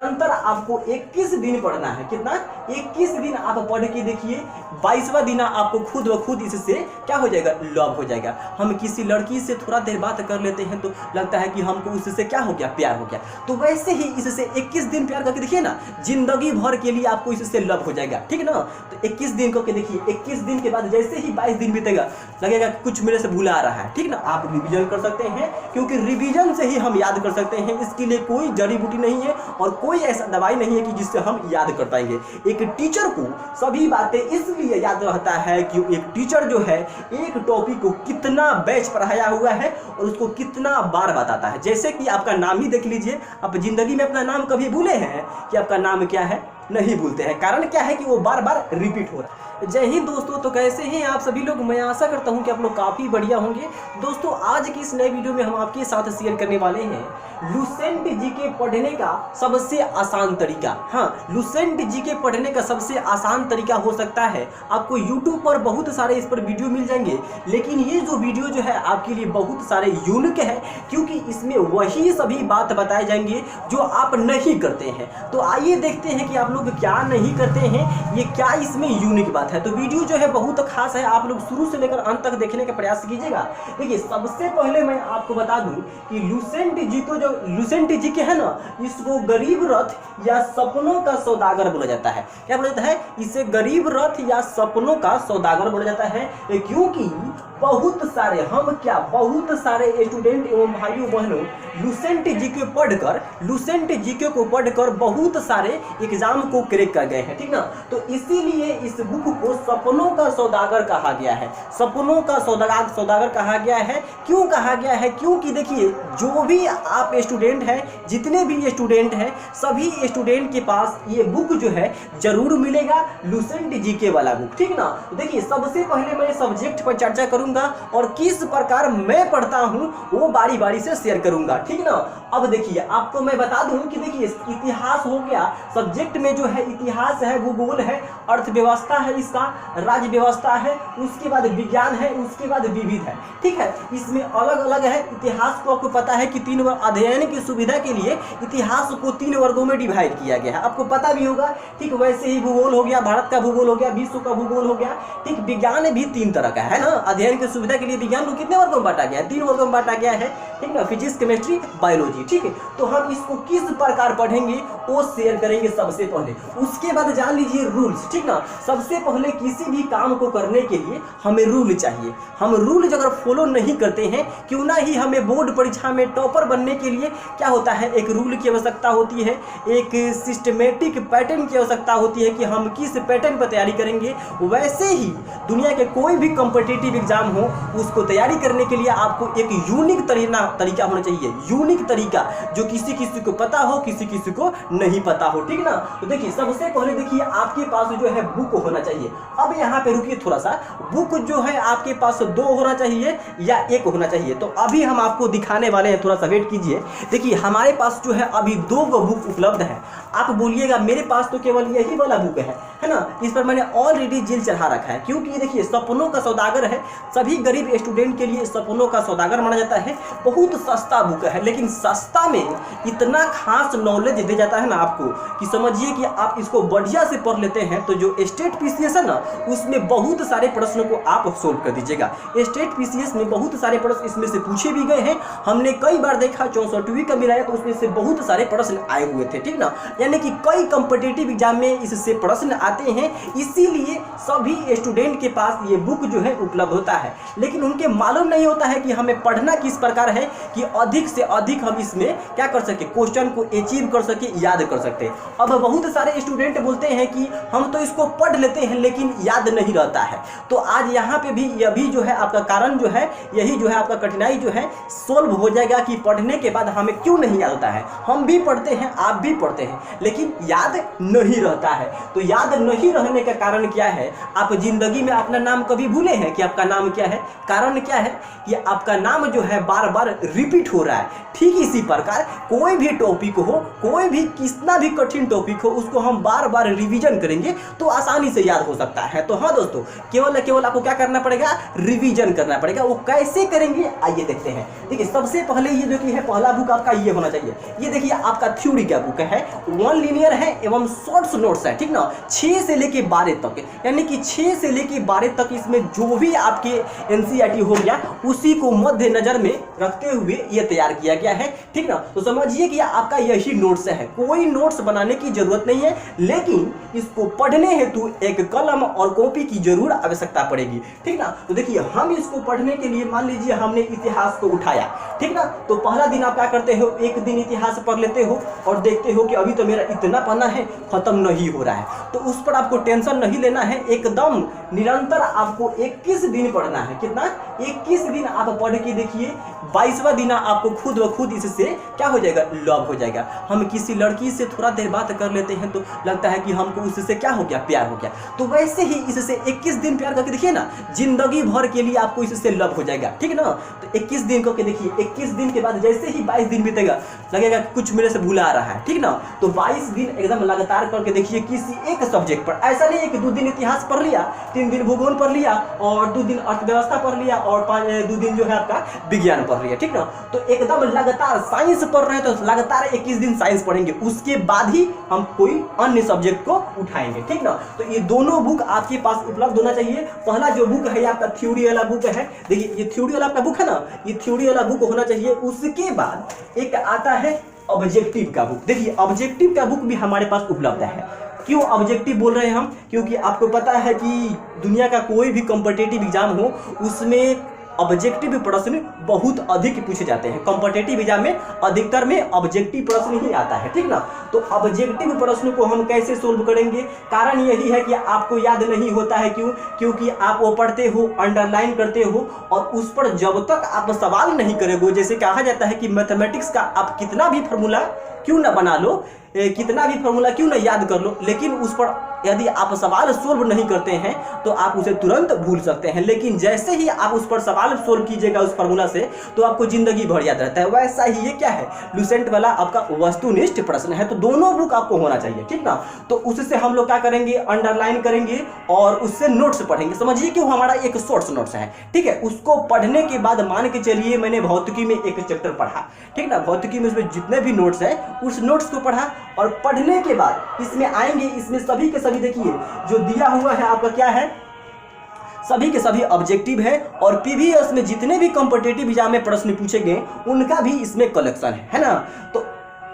अंतर आपको 21 दिन पढ़ना है। कितना? 21 दिन आप पढ़ के देखिए, 22वां दिन आपको खुद ब खुद इससे क्या हो जाएगा? लव हो जाएगा। हम किसी लड़की से थोड़ा देर बात कर लेते हैं तो लगता है कि हमको उससे क्या हो गया? प्यार हो गया। तो वैसे ही इससे 21 दिन प्यार करके देखिए ना, जिंदगी भर के लिए आपको इससे लव हो जाएगा। ठीक है ना? तो 21 दिन करके देखिए, 21 दिन के बाद जैसे ही 22 दिन बीतेगा लगेगा कुछ मेरे से भूला आ रहा है। ठीक ना? आप रिवीजन कर सकते हैं, क्योंकि रिवीजन से ही हम याद कर सकते हैं। इसके लिए कोई जड़ी बूटी नहीं है और कोई ऐसा दवाई नहीं है कि जिससे हम याद कर पाएंगे। एक टीचर को सभी बातें इसलिए याद रहता है कि एक टीचर जो है एक टॉपिक को कितना बैच पढ़ाया हुआ है और उसको कितना बार बताता है। जैसे कि आपका नाम ही देख लीजिए, आप जिंदगी में अपना नाम कभी भूले हैं कि आपका नाम क्या है? नहीं भूलते हैं। कारण क्या है कि वो बार बार रिपीट हो रहा है। जय हिंद दोस्तों। तो कैसे हैं आप सभी लोग? मैं आशा करता हूं कि आप लोग काफ़ी बढ़िया होंगे। दोस्तों आज की इस नए वीडियो में हम आपके साथ शेयर करने वाले हैं लुसेंट जीके पढ़ने का सबसे आसान तरीका। हाँ, लुसेंट जीके पढ़ने का सबसे आसान तरीका हो सकता है। आपको यूट्यूब पर बहुत सारे इस पर वीडियो मिल जाएंगे, लेकिन ये जो वीडियो जो है आपके लिए बहुत सारे यूनिक है, क्योंकि इसमें वही सभी बात बताए जाएंगे जो आप नहीं करते हैं। तो आइए देखते हैं कि आप लोग क्या नहीं करते हैं, ये क्या इसमें यूनिक बात है। तो वीडियो जो है बहुत खास है, आप लोग शुरू से लेकर अंत तक देखने का प्रयास कीजिएगा। देखिए, सबसे पहले मैं आपको बता दूं कि लुसेंट जी को, जो लुसेंट जी के है ना, इसको गरीब रथ या सपनों का सौदागर बोला जाता है। क्या बोला जाता है? इसे गरीब रथ या सपनों का सौदागर बोला जाता है, क्योंकि बहुत सारे बहुत सारे स्टूडेंट एवं भाइयों बहनों लुसेंट जीके को पढ़कर बहुत सारे एग्जाम को क्रैक कर गए हैं। ठीक ना? तो इसीलिए इस बुक को सपनों का सौदागर कहा गया है। सपनों का सौदागर कहा गया है। क्यों कहा गया है? क्योंकि देखिए, जो भी आप स्टूडेंट हैं, जितने भी स्टूडेंट हैं, सभी स्टूडेंट के पास ये बुक जो है जरूर मिलेगा, लुसेंट जीके वाला बुक। ठीक ना? देखिए, सबसे पहले मैं सब्जेक्ट पर चर्चा करूंगा और किस प्रकार मैं पढ़ता हूं वो बारी बारी से शेयर करूंगा। ठीक ना? अब देखिए, आपको मैं बता दूं कि देखिए, इतिहास हो गया, सब्जेक्ट में जो है इतिहास है, भूगोल है, अर्थव्यवस्था है, इसका राज्य व्यवस्था है, उसके बाद विज्ञान है, उसके बाद विविध है। ठीक है? इसमें अलग अलग है। इतिहास को आपको पता है कि 3 वर्ग अध्ययन की सुविधा के लिए इतिहास को 3 वर्गों में डिवाइड किया गया है, आपको पता भी होगा। ठीक, वैसे ही भूगोल हो गया, भारत का भूगोल हो गया, विश्व का भूगोल हो गया। ठीक, विज्ञान भी 3 तरह का है ना। अध्ययन की सुविधा के लिए विज्ञान को कितने वर्गों में बांटा गया है? 3 वर्गों में बांटा गया है। ठीक ना? Physics, chemistry, biology. ठीक है? तो हम इसको किस प्रकार पढ़ेंगे वो शेयर करेंगे सबसे पहले। उसके बाद जान लीजिए रूल्स। ठीक ना? सबसे पहले किसी भी काम को करने के लिए हमें रूल चाहिए। हम रूल अगर फॉलो नहीं करते हैं, क्यों ना ही हमें बोर्ड परीक्षा में टॉपर बनने के लिए क्या होता है? एक रूल की आवश्यकता होती है, एक सिस्टमेटिक पैटर्न की आवश्यकता होती है कि हम किस पैटर्न पर तैयारी करेंगे। वैसे ही दुनिया के कोई भी कॉम्पिटिटिव एग्जाम हो, उसको तैयारी करने के लिए आपको एक यूनिक तरीका होना चाहिए। यूनिक तरीका जो किसी को पता हो, किसी को नहीं पता हो। ठीक ना? तो देखिए, सबसे पहले देखिए, आपके पास जो है बुक होना चाहिए। अब यहाँ पे रुकिए थोड़ा सा, बुक जो है आपके पास 2 होना चाहिए या 1 होना चाहिए। तो अभी हम आपको दिखाने वाले हैं, थोड़ा सा वेट कीजिए। देखिए, हमारे पास जो है अभी 2 बुक उपलब्ध है। आप बोलिएगा मेरे पास तो केवल यही वाला बुक है ना? इस पर मैंने ऑलरेडी जेल चढ़ा रखा है, क्योंकि देखिए, सपनों का सौदागर है। सभी गरीब स्टूडेंट के लिए सपनों का सौदागर माना जाता है। बहुत सस्ता बुक है, लेकिन सस्ता में इतना खास नॉलेज दे जाता है ना आपको, कि समझिए कि आप इसको बढ़िया से पढ़ लेते हैं तो जो स्टेट पीसीएस है ना, उसमें बहुत सारे प्रश्नों को आप सोल्व कर दीजिएगा। स्टेट पीसीएस में बहुत सारे प्रश्न इसमें से पूछे भी गए हैं। हमने कई बार देखा, 64वीं का मिलाया तो उसमें से बहुत सारे प्रश्न आए हुए थे। ठीक ना? यानी कि कई कॉम्पिटिटिव एग्जाम में इससे प्रश्न आते हैं, इसीलिए सभी स्टूडेंट के पास ये बुक जो है उपलब्ध होता है। लेकिन उनके मालूम नहीं होता है कि हमें पढ़ना किस प्रकार है कि अधिक से अधिक हम इसमें क्या कर सके, क्वेश्चन को अचीव कर सके, याद कर सकते। अब बहुत सारे स्टूडेंट बोलते हैं कि हम तो इसको पढ़ लेते हैं लेकिन याद नहीं रहता है। तो आज यहाँ पे भी यह भी जो है आपका कारण जो है, यही जो है आपका कठिनाई जो है सोल्व हो जाएगा कि पढ़ने के बाद हमें क्यों नहीं याद होता है। हम भी पढ़ते हैं, आप भी पढ़ते हैं, लेकिन याद नहीं रहता है। तो याद नहीं रहने का कारण क्या है? आप जिंदगी में अपना नाम कभी भूले हैं कि आपका नाम क्या है? कारण क्या है? कि आपका नाम जो है बार बार रिपीट हो रहा है। ठीक इसी प्रकार कोई भी टॉपिक हो, कोई भी कितना भी कठिन टॉपिक हो, उसको हम बार बार रिवीजन करेंगे तो आसानी से याद हो सकता है। तो हाँ दोस्तों, केवल आपको क्या करना पड़ेगा, रिवीजन करना पड़ेगा। वो कैसे करेंगे आइए देखते हैं। देखिए सबसे पहले ये जो कि है पहला बुक आपका ये होना चाहिए। ये देखिए आपका थ्योरी का बुक है, 1 लीनियर है एवं शॉर्ट्स नोट्स है, ठीक ना। 6 से लेके 12 तक, यानी कि 6 से लेके 12 तक इसमें जो भी आपके एनसीईआरटी हो गया उसी को मद्देनजर में रखते हुए ये तैयार किया गया है, ठीक ना। तो समझिए कि आपका यही नोट्स है, कोई नोट्स बनाने की जरूरत नहीं है, लेकिन इसको पढ़ने हेतु एक कलम और कॉपी की जरूर आवश्यकता पड़ेगी, ठीक ना। तो देखिए हम इसको पढ़ने के लिए मान लीजिए हमने इतिहास को उठाया, ठीक ना। तो पहला दिन आप क्या करते हो, एक दिन इतिहास पढ़ लेते हो और देखते हो कि अभी तो मेरा इतना पन्ना है, खत्म नहीं हो रहा है, तो उस पर आपको टेंशन नहीं लेना है। एकदम निरंतर आपको 21 दिन पढ़ना है। कितना, 21 दिन आप पढ़ के देखिए, 22वां दिन आपको खुद ब खुद इससे क्या हो जाएगा, लव हो जाएगा। हम किसी लड़की से थोड़ा देर बात कर लेते हैं तो लगता है कि हमको उससे क्या हो गया, प्यार हो गया। तो वैसे ही इससे 21 दिन प्यार करके देखिए ना, जिंदगी भर के लिए आपको इससे लव हो जाएगा, ठीक ना। तो 21 दिन करके देखिए, 21 दिन के बाद जैसे ही 22 दिन बीतेगा लगेगा कुछ मेरे से भूला रहा है, ठीक ना। तो 22 दिन एकदम लगातार करके देखिए किसी एक सब्जेक्ट पर। ऐसा नहीं है कि 2 दिन इतिहास पढ़ लिया, 3 दिन भूगोल पढ़ लिया और 2 दिन अर्थव्यवस्था पढ़ लिया और 2 दिन जो है आपका विज्ञान पढ़ लिया, ठीक ना। तो एकदम लगातार साइंस पढ़ रहे हैं तो लगातार 21 दिन साइंस पढ़ेंगे, उसके बाद ही हम कोई अन्य सब्जेक्ट को उठाएंगे, ठीक ना। तो ये दोनों बुक आपके पास उपलब्ध होना चाहिए। पहला जो बुक है आपका थ्योरी वाला बुक है, देखिए ये थ्योरी वाला आपका बुक है ना, ये थ्योरी वाला बुक होना चाहिए। उसके बाद एक आता है ऑब्जेक्टिव का बुक। देखिए ऑब्जेक्टिव का बुक भी हमारे पास उपलब्ध है। क्यों ऑब्जेक्टिव बोल रहे हैं हम, क्योंकि आपको पता है कि दुनिया का कोई भी कॉम्पिटिटिव एग्जाम हो उसमें ऑब्जेक्टिव प्रश्न बहुत अधिक पूछे जाते हैं। कॉम्पिटिटिव एग्जाम में अधिकतर में ऑब्जेक्टिव प्रश्न ही आता है, ठीक ना। तो ऑब्जेक्टिव प्रश्न को हम कैसे सोल्व करेंगे, कारण यही है कि आपको याद नहीं होता है। क्यों, क्योंकि आप वो पढ़ते हो, अंडरलाइन करते हो और उस पर जब तक आप सवाल नहीं करोगे, जैसे कहा जाता है कि मैथमेटिक्स का आप कितना भी फॉर्मूला क्यों ना बना लो, कितना भी फॉर्मूला क्यों ना याद कर लो, लेकिन उस पर यदि आप सवाल सोल्व नहीं करते हैं तो आप उसे तुरंत भूल सकते हैं। लेकिन जैसे ही आप उस पर सवाल सोल्व कीजिएगा उस फॉर्मूला से, तो आपको जिंदगी भर याद रहता है। वैसा ही ये क्या है, लुसेंट वाला आपका वस्तुनिष्ठ प्रश्न है। तो दोनों बुक आपको होना चाहिए, ठीक ना। तो उससे हम लोग क्या करेंगे, अंडरलाइन करेंगे और उससे नोट्स पढ़ेंगे। समझिए कि वो हमारा एक शॉर्ट्स नोट्स है, ठीक है। उसको पढ़ने के बाद मान के चलिए मैंने भौतिकी में एक चैप्टर पढ़ा, ठीक ना। भौतिकी में उसमें जितने भी नोट्स है उस नोट्स को पढ़ा और पढ़ने के बाद इसमें आएंगे, इसमें सभी के सभी देखिए जो दिया हुआ है आपका क्या है, सभी के सभी ऑब्जेक्टिव है और प्रीवियस में जितने भी कॉम्पिटिटिव एग्जाम में प्रश्न पूछे गए उनका भी इसमें कलेक्शन है ना। तो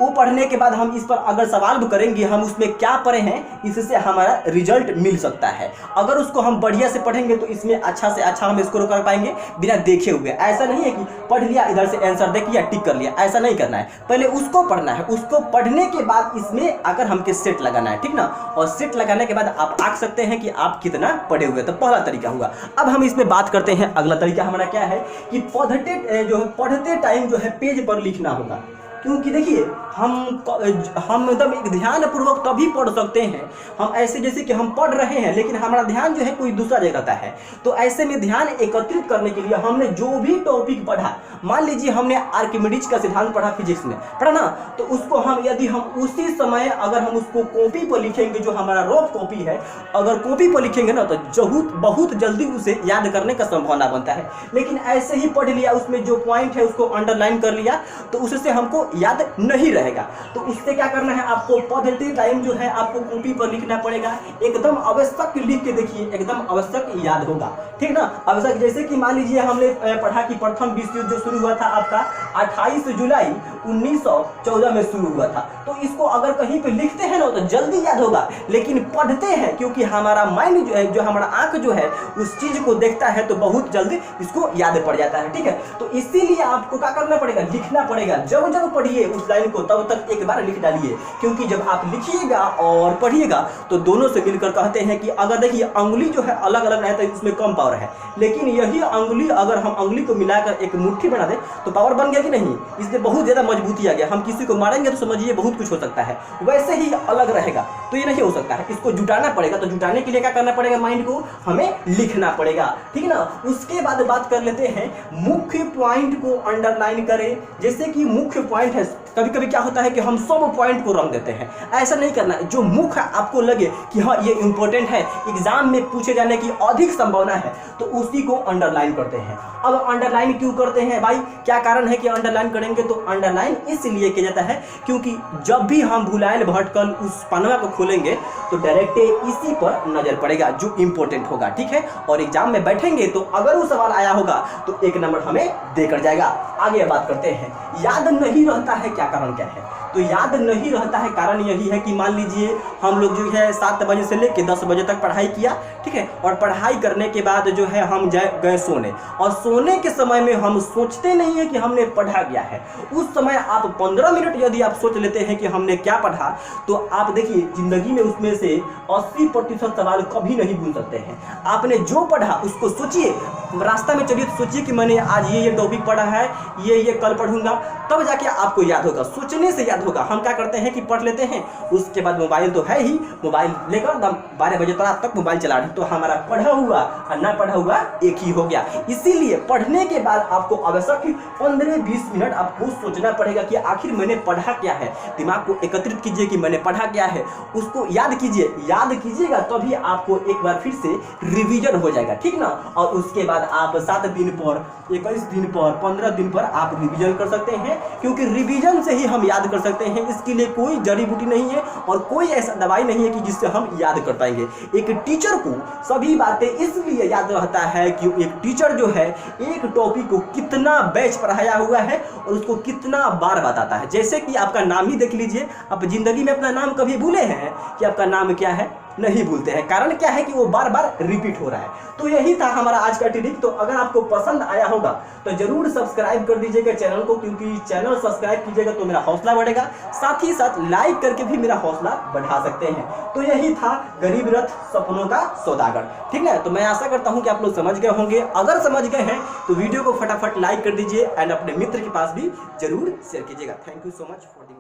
वो पढ़ने के बाद हम इस पर अगर सवाल भी करेंगे हम उसमें क्या पढ़े हैं, इससे हमारा रिजल्ट मिल सकता है। अगर उसको हम बढ़िया से पढ़ेंगे तो इसमें अच्छा से अच्छा हम स्कोर कर पाएंगे बिना देखे हुए। ऐसा नहीं है कि पढ़ लिया इधर से आंसर देख लिया टिक कर लिया, ऐसा नहीं करना है। पहले उसको पढ़ना है, उसको पढ़ने के बाद इसमें अगर हमके सेट लगाना है, ठीक ना। और सेट लगाने के बाद आप आंक सकते हैं कि आप कितना पढ़े हुए। तो पहला तरीका हुआ। अब हम इसमें बात करते हैं, अगला तरीका हमारा क्या है कि पढ़ते टाइम जो है पेज पर लिखना होगा। क्योंकि देखिए हम एकदम एक ध्यान पूर्वक तभी पढ़ सकते हैं। हम ऐसे जैसे कि हम पढ़ रहे हैं लेकिन हमारा ध्यान जो है कोई दूसरा जगह रहता है। तो ऐसे में ध्यान एकत्रित करने के लिए हमने जो भी टॉपिक पढ़ा, मान लीजिए हमने आर्किमिडीज का सिद्धांत पढ़ा, फिजिक्स में पढ़ा ना, तो उसको हम यदि हम उसी समय अगर हम उसको कॉपी पर लिखेंगे, जो हमारा रफ कॉपी है, अगर कॉपी पर लिखेंगे ना तो बहुत जल्दी उसे याद करने का संभावना बनता है। लेकिन ऐसे ही पढ़ लिया, उसमें जो पॉइंट है उसको अंडरलाइन कर लिया तो उससे हमको याद नहीं रहेगा। तो उससे क्या करना है, आपको पढ़ते टाइम जो है आपको कॉपी पर लिखना पड़ेगा। एकदम आवश्यक लिख के देखिए, एकदम आवश्यक याद होगा, ठीक ना। आवश्यक जैसे कि मान लीजिए हमने पढ़ा कि प्रथम विश्व युद्ध जो शुरू हुआ था आपका 28 जुलाई 1914 में शुरू हुआ था। तो इसको अगर कहीं पे लिखते हैं ना तो जल्दी याद होगा, लेकिन पढ़ते हैं क्योंकि हमारा माइंड जो है, जो हमारा आंख जो है उस चीज को देखता है तो बहुत जल्दी इसको याद पड़ जाता है, ठीक है। तो इसीलिए आपको क्या करना पड़ेगा, लिखना पड़ेगा। जब जब पढ़िए उस लाइन को तब तक एक बार लिख डालिए, क्योंकि जब आप लिखिएगा और पढ़िएगा तो दोनों से मिलकर कहते हैं कि अगर देखिए अंगुली जो है अलग अलग रहता है उसमें कम पावर है, लेकिन यही अंगुली अगर हम अंगुली को मिलाकर एक मुट्ठी बना दे तो पावर बन गया कि नहीं, इसमें बहुत ज्यादा मजबूती आ गया। हम किसी को मारेंगे तो समझिए बहुत कुछ हो सकता है, वैसे ही अलग रहेगा तो ये नहीं हो सकता है। इसको जुटाना पड़ेगा, तो जुटाने के लिए क्या करना पड़ेगा, माइंड को हमें लिखना पड़ेगा, ठीक ना। उसके बाद बात कर लेते हैं मुख्य पॉइंट को अंडरलाइन करें। जैसे कि मुख्य पॉइंट है कभी कभी क्या होता है कि हम सब पॉइंट को रंग देते हैं, ऐसा नहीं करना है। जो मुख्य आपको लगे कि हाँ ये इंपॉर्टेंट है, एग्जाम में पूछे जाने की अधिक संभावना है, तो उसी को अंडरलाइन करते हैं। अब अंडरलाइन क्यों करते हैं भाई, क्या कारण है कि अंडरलाइन करेंगे? तो अंडरलाइन इसलिए किया जाता है क्योंकि जब भी हम भुलायल भटकल उस पन्ना को खोलेंगे तो डायरेक्ट इसी पर नजर पड़ेगा जो इंपॉर्टेंट होगा, ठीक है। और एग्जाम में बैठेंगे तो अगर वो सवाल आया होगा तो 1 नंबर हमें देकर जाएगा। आगे बात करते हैं, याद नहीं रहता है, क्या कारण क्या है? तो याद नहीं रहता है कारण यही है कि मान लीजिए हम लोग जो है 7 बजे से लेकर 10 बजे तक पढ़ाई किया, ठीक है, और पढ़ाई करने के बाद जो है हम गए सोने, और सोने के समय में हम सोचते नहीं है कि हमने पढ़ा गया है। उस समय आप 15 मिनट यदि आप सोच लेते हैं कि हमने क्या पढ़ा, तो आप देखिए जिंदगी में उसमें से 80% सवाल कभी नहीं भूल सकते हैं। आपने जो पढ़ा उसको सोचिए, रास्ता में चलिए तो सोचिए कि मैंने आज ये टॉपिक पढ़ा है, ये कल पढ़ूंगा, तब जाके आपको याद होगा। सोचने से याद होगा। हम क्या करते हैं कि पढ़ लेते हैं, उसके बाद मोबाइल तो है ही, मोबाइल लेकर 12 बजे तक मोबाइल चला रहे, तो हमारा पढ़ा हुआ और ना पढ़ा हुआ एक ही हो गया। इसीलिए पढ़ने के बाद आपको आवश्यक 15-20 मिनट आपको सोचना पड़ेगा कि आखिर मैंने पढ़ा क्या है। दिमाग को एकत्रित कीजिए कि मैंने पढ़ा क्या है, उसको याद कीजिए। याद कीजिएगा तभी आपको एक बार फिर से रिवीजन हो जाएगा, ठीक ना। और उसके बाद आप 7 दिन पर, 21 दिन पर, 15 दिन पर आप रिवीजन कर सकते हैं, क्योंकि रिवीजन से ही हम याद कर सकते हैं। इसके लिए कोई जड़ी बूटी नहीं है और कोई ऐसा दवाई नहीं है कि जिससे हम याद कर पाएंगे। एक टीचर को सभी बातें इसलिए याद रहता है कि एक टीचर जो है एक टॉपिक को कितना बैच पढ़ाया हुआ है और उसको कितना बार बताता है। जैसे कि आपका नाम ही देख लीजिए, आप जिंदगी में अपना नाम कभी भूले हैं कि आपका नाम क्या है? नहीं भूलते हैं। कारण क्या है कि वो बार बार रिपीट हो रहा है। तो यही था हमारा आज का ट्रिक। तो अगर आपको पसंद आया होगा तो जरूर सब्सक्राइब कर दीजिएगा चैनल को, क्योंकि चैनल सब्सक्राइब कीजिएगा तो मेरा हौसला बढ़ेगा, साथ ही साथ लाइक करके भी मेरा हौसला बढ़ा सकते हैं। तो यही था गरीब रथ सपनों का सौदागर, ठीक है। तो मैं आशा करता हूं कि आप लोग समझ गए होंगे। अगर समझ गए हैं तो वीडियो को फटाफट लाइक कर दीजिए एंड अपने मित्र के पास भी जरूर शेयर कीजिएगा। Thank you so much for the